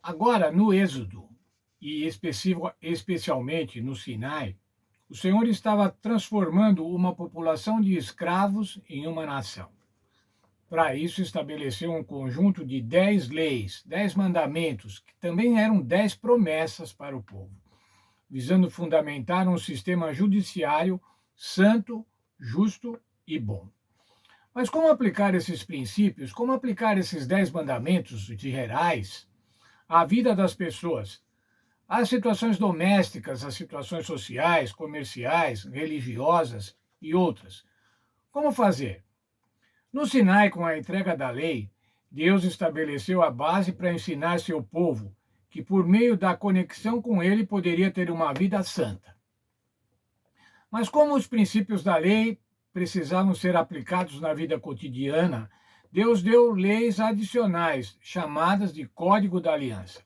Agora, no Êxodo, e especialmente no Sinai, o Senhor estava transformando uma população de escravos em uma nação. Para isso, estabeleceu um conjunto de 10 leis, 10 mandamentos, que também eram 10 promessas para o povo, visando fundamentar um sistema judiciário santo, justo e bom. Mas como aplicar esses princípios, como aplicar esses 10 mandamentos gerais à vida das pessoas, às situações domésticas, às situações sociais, comerciais, religiosas e outras? Como fazer? No Sinai, com a entrega da lei, Deus estabeleceu a base para ensinar seu povo que, por meio da conexão com ele, poderia ter uma vida santa. Mas como os princípios da lei precisavam ser aplicados na vida cotidiana, Deus deu leis adicionais, chamadas de Código da Aliança.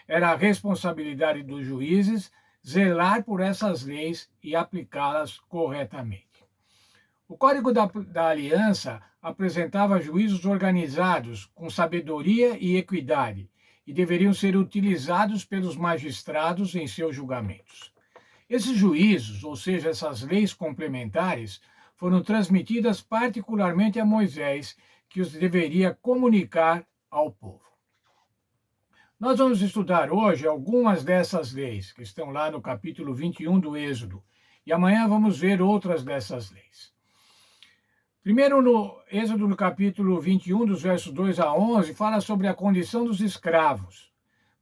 Era a responsabilidade dos juízes zelar por essas leis e aplicá-las corretamente. O Código da Aliança apresentava juízos organizados, com sabedoria e equidade, e deveriam ser utilizados pelos magistrados em seus julgamentos. Esses juízos, ou seja, essas leis complementares, foram transmitidas particularmente a Moisés, que os deveria comunicar ao povo. Nós vamos estudar hoje algumas dessas leis, que estão lá no capítulo 21 do Êxodo, e amanhã vamos ver outras dessas leis. Primeiro, no Êxodo, no capítulo 21, dos versos 2 a 11, fala sobre a condição dos escravos.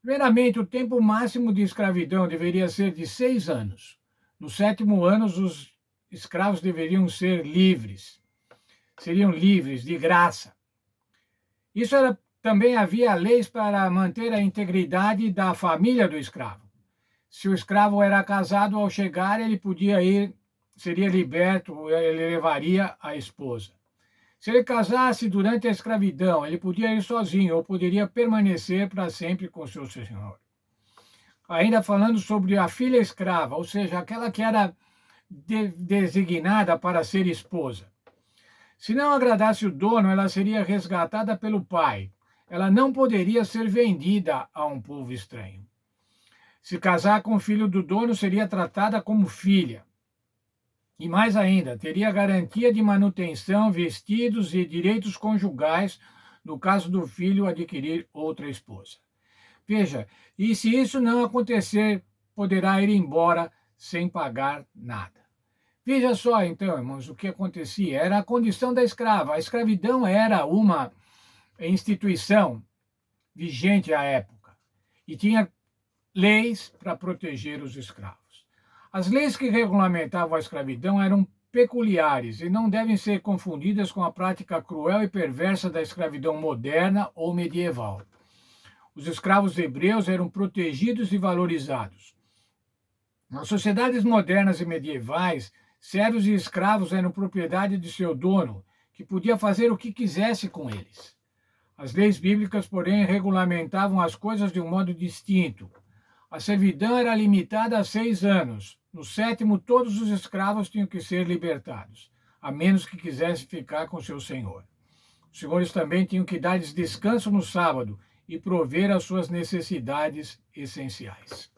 Primeiramente, o tempo máximo de escravidão deveria ser de 6 anos. No 7º ano, os escravos deveriam ser livres. Seriam livres, de graça. Também havia leis para manter a integridade da família do escravo. Se o escravo era casado, ao chegar, ele podia ir, seria liberto, ele levaria a esposa. Se ele casasse durante a escravidão, ele podia ir sozinho ou poderia permanecer para sempre com seu senhor. Ainda falando sobre a filha escrava, ou seja, aquela que era designada para ser esposa. Se não agradasse o dono, ela seria resgatada pelo pai. Ela não poderia ser vendida a um povo estranho. Se casar com o filho do dono, seria tratada como filha. E mais ainda, teria garantia de manutenção, vestidos e direitos conjugais no caso do filho adquirir outra esposa. Veja, e se isso não acontecer, poderá ir embora sem pagar nada. Veja só, então, irmãos, o que acontecia. Era a condição da escrava. A escravidão era uma instituição vigente à época e tinha leis para proteger os escravos. As leis que regulamentavam a escravidão eram peculiares e não devem ser confundidas com a prática cruel e perversa da escravidão moderna ou medieval. Os escravos hebreus eram protegidos e valorizados. Nas sociedades modernas e medievais, servos e escravos eram propriedade de seu dono, que podia fazer o que quisesse com eles. As leis bíblicas, porém, regulamentavam as coisas de um modo distinto. A servidão era limitada a 6 anos. No 7º, todos os escravos tinham que ser libertados, a menos que quisessem ficar com seu senhor. Os senhores também tinham que dar-lhes descanso no sábado e prover as suas necessidades essenciais.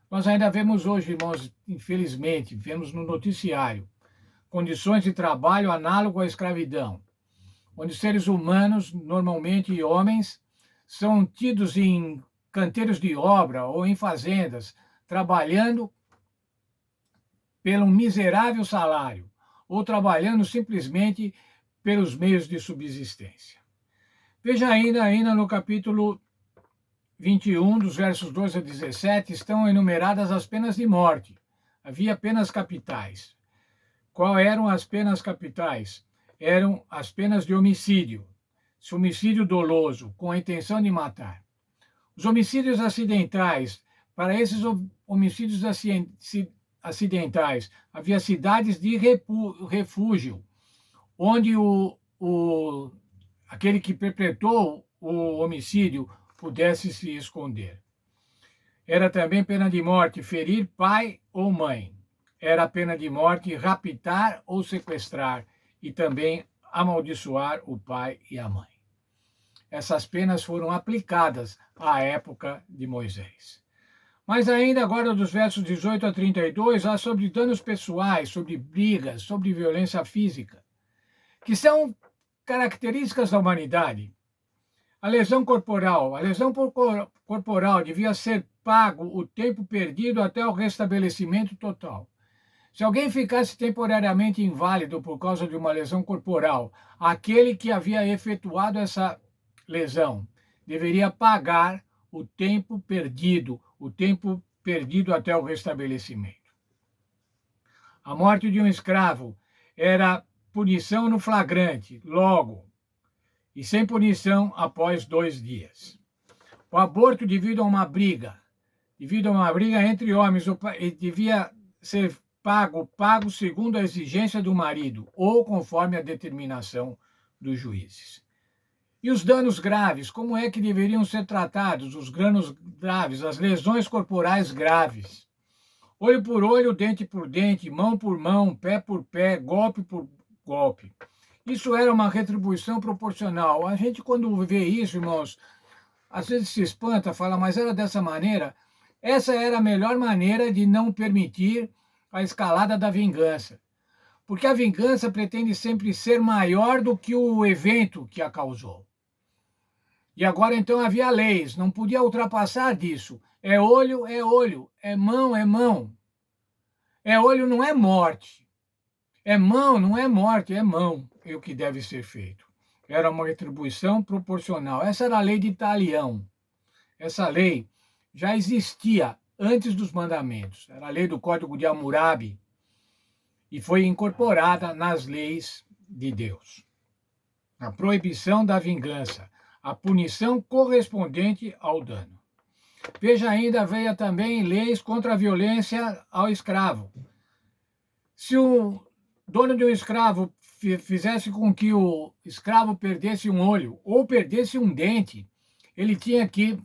Nós ainda vemos hoje, irmãos, infelizmente, vemos no noticiário, condições de trabalho análogo à escravidão, onde seres humanos, normalmente homens, são tidos em canteiros de obra ou em fazendas, trabalhando pelo miserável salário, ou trabalhando simplesmente pelos meios de subsistência. Veja ainda no capítulo 21, dos versos 12 a 17, estão enumeradas as penas de morte. Havia penas capitais. Quais eram as penas capitais? Eram as penas de homicídio, homicídio doloso, com a intenção de matar. Os homicídios acidentais, para esses homicídios acidentais, havia cidades de refúgio, onde aquele que perpetrou o homicídio pudesse se esconder. Era também pena de morte ferir pai ou mãe. Era pena de morte raptar ou sequestrar e também amaldiçoar o pai e a mãe. essas penas foram aplicadas à época de Moisés. Mas ainda agora dos versos 18 a 32, há sobre danos pessoais, sobre brigas, sobre violência física, que são características da humanidade. A lesão corporal devia ser pago o tempo perdido até o restabelecimento total. Se alguém ficasse temporariamente inválido por causa de uma lesão corporal, aquele que havia efetuado essa lesão deveria pagar o tempo perdido até o restabelecimento. A morte de um escravo era punição no flagrante, logo, e sem punição após 2 dias. O aborto devido a uma briga entre homens, devia ser pago segundo a exigência do marido ou conforme a determinação dos juízes. E os danos graves, como é que deveriam ser tratados os danos graves, as lesões corporais graves? Olho por olho, dente por dente, mão por mão, pé por pé, golpe por golpe. Isso era uma retribuição proporcional. A gente, quando vê isso, irmãos, às vezes se espanta, fala, mas era dessa maneira? Essa era a melhor maneira de não permitir a escalada da vingança. Porque a vingança pretende sempre ser maior do que o evento que a causou. E agora, então, havia leis, não podia ultrapassar disso. É olho, é mão, é mão. É olho, não é morte. É mão, não é morte, é mão. É o que deve ser feito. Era uma retribuição proporcional. Essa era a lei de Italião. Essa lei já existia antes dos mandamentos. Era a lei do Código de Hammurabi e foi incorporada nas leis de Deus. A proibição da vingança, a punição correspondente ao dano. Veja ainda, veio também leis contra a violência ao escravo. Se o dono de um escravo fizesse com que o escravo perdesse um olho ou perdesse um dente, ele tinha que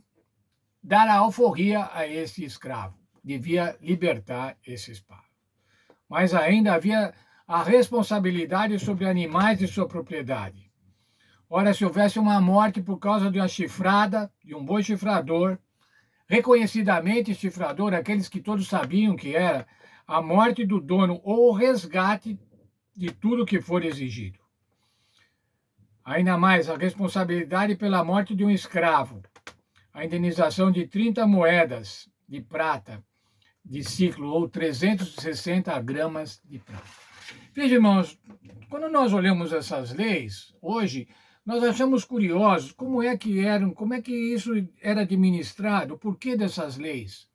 dar a alforria a esse escravo. Devia libertar esse escravo. Mas ainda havia a responsabilidade sobre animais de sua propriedade. Ora, se houvesse uma morte por causa de uma chifrada, de um boi chifrador, reconhecidamente chifrador, aqueles que todos sabiam que era, a morte do dono ou o resgate de tudo que for exigido. Ainda mais, a responsabilidade pela morte de um escravo, a indenização de 30 moedas de prata de ciclo ou 360 gramas de prata. Veja, irmãos, quando nós olhamos essas leis, hoje, nós achamos curiosos como é que isso era administrado, o porquê dessas leis.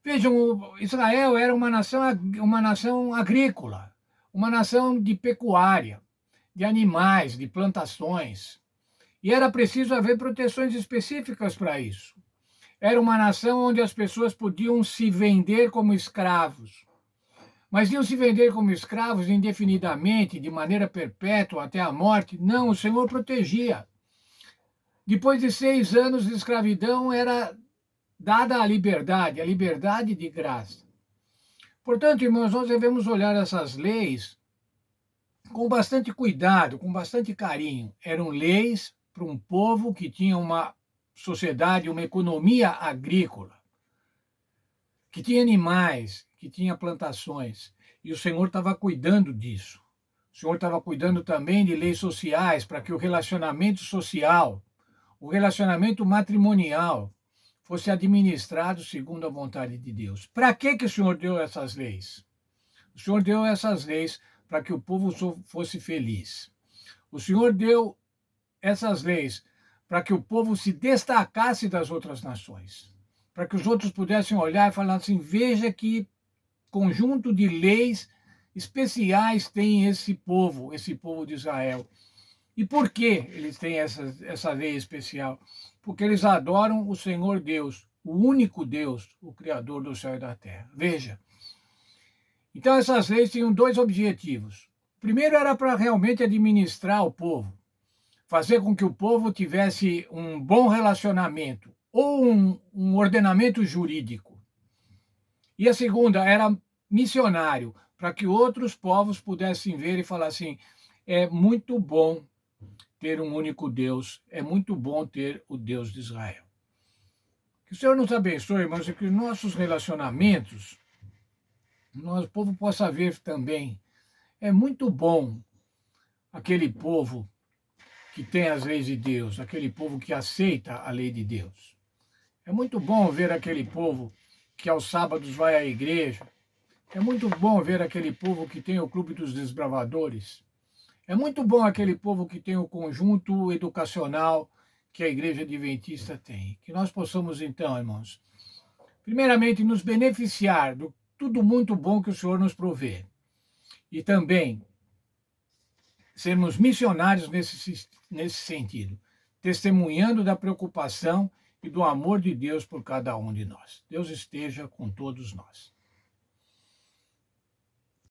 Vejam, Israel era uma nação agrícola, uma nação de pecuária, de animais, de plantações. E era preciso haver proteções específicas para isso. Era uma nação onde as pessoas podiam se vender como escravos. Mas iam se vender como escravos indefinidamente, de maneira perpétua, até a morte? Não, o Senhor protegia. Depois de 6 anos de escravidão, era dada a liberdade de graça. Portanto, irmãos, nós devemos olhar essas leis com bastante cuidado, com bastante carinho. Eram leis para um povo que tinha uma sociedade, uma economia agrícola, que tinha animais, que tinha plantações, e o Senhor estava cuidando disso. O Senhor estava cuidando também de leis sociais, para que o relacionamento social, o relacionamento matrimonial, fosse administrado segundo a vontade de Deus. Para que o Senhor deu essas leis? O Senhor deu essas leis para que o povo fosse feliz. O Senhor deu essas leis para que o povo se destacasse das outras nações, para que os outros pudessem olhar e falar assim, veja que conjunto de leis especiais tem esse povo de Israel. E por que eles têm essa lei especial? Porque eles adoram o Senhor Deus, o único Deus, o Criador do céu e da terra. Veja. Então essas leis tinham 2 objetivos. O primeiro era para realmente administrar o povo, fazer com que o povo tivesse um bom relacionamento ou um ordenamento jurídico. E a segunda era missionário, para que outros povos pudessem ver e falar assim, é muito bom ter um único Deus, é muito bom ter o Deus de Israel. Que o Senhor nos abençoe, irmãos, e que os nossos relacionamentos, o povo possa ver também. É muito bom aquele povo que tem as leis de Deus, aquele povo que aceita a lei de Deus. É muito bom ver aquele povo que aos sábados vai à igreja. É muito bom ver aquele povo que tem o Clube dos Desbravadores. É muito bom aquele povo que tem o conjunto educacional que a Igreja Adventista tem. Que nós possamos, então, irmãos, primeiramente nos beneficiar do tudo muito bom que o Senhor nos provê. E também sermos missionários nesse sentido, testemunhando da preocupação e do amor de Deus por cada um de nós. Deus esteja com todos nós.